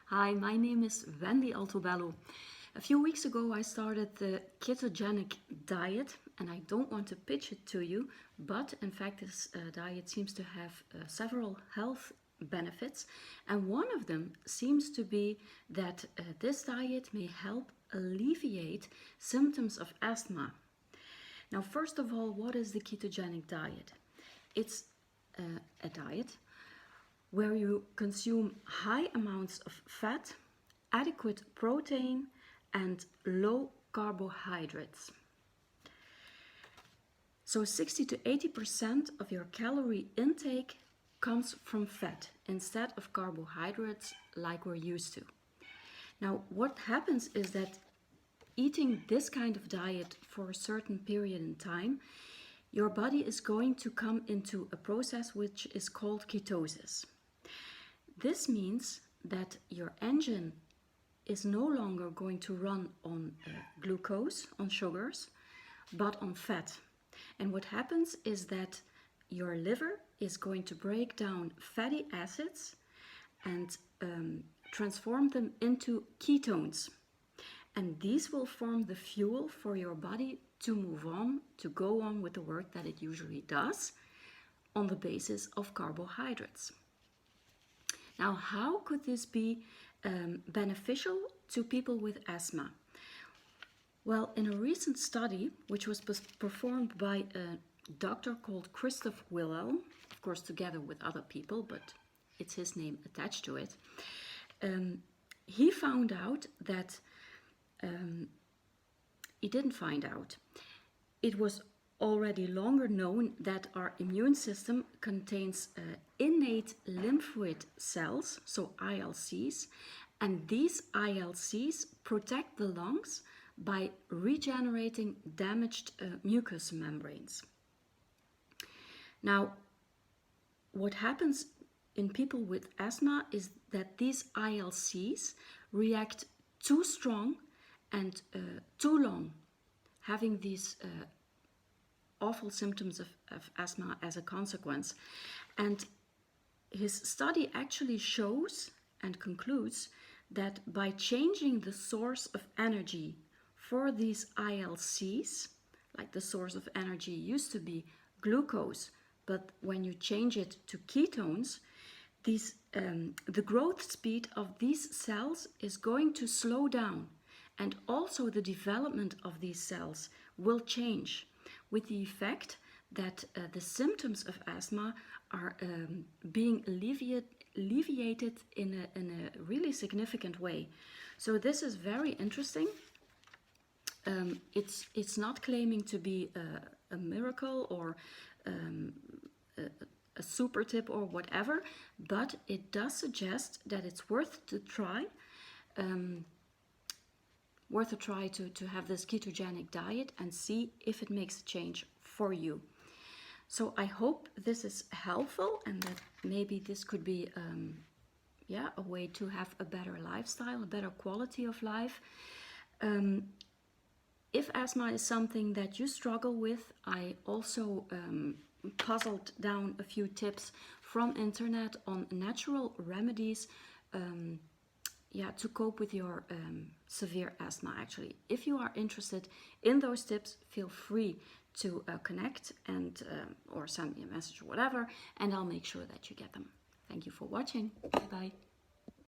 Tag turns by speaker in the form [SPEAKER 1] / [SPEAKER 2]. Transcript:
[SPEAKER 1] Hi, my name is Wendy Altobello. A few weeks ago I started the ketogenic diet, and I don't want to pitch it to you, but in fact this diet seems to have several health benefits, and one of them seems to be that this diet may help alleviate symptoms of asthma. Now, first of all, what is the ketogenic diet? It's a diet where you consume high amounts of fat, adequate protein, and low carbohydrates. So 60 to 80% of your calorie intake comes from fat instead of carbohydrates like we're used to. Now, what happens is that eating this kind of diet for a certain period in time, your body is going to come into a process which is called ketosis. This means that your engine is no longer going to run on glucose, on sugars, but on fat. And what happens is that your liver is going to break down fatty acids and transform them into ketones. And these will form the fuel for your body to move on, to go on with the work that it usually does on the basis of carbohydrates. Now, how could this be beneficial to people with asthma? Well, in a recent study, which was performed by a doctor called Christoph Wilhelm, of course together with other people, but it's his name attached to it, he found out that he didn't find out. It was already longer known that our immune system contains innate lymphoid cells, so ILCs, and these ILCs protect the lungs by regenerating damaged mucous membranes. Now, what happens in people with asthma is that these ILCs react too strong and too long, having these awful symptoms of asthma as a consequence. And his study actually shows and concludes that by changing the source of energy for these ILCs, like the source of energy used to be glucose, but when you change it to ketones, the growth speed of these cells is going to slow down, and also the development of these cells will change, with the effect that the symptoms of asthma are being alleviated in a really significant way. So this is very interesting. It's not claiming to be a miracle or a super tip or whatever, but it does suggest that it's worth to try. To have this ketogenic diet and see if it makes a change for you. So I hope this is helpful and that maybe this could be a way to have a better lifestyle, a better quality of life. If asthma is something that you struggle with, I also puzzled down a few tips from internet on natural remedies to cope with your severe asthma, actually. If you are interested in those tips, feel free to connect and or send me a message or whatever, and I'll make sure that you get them. Thank you for watching. Bye-bye.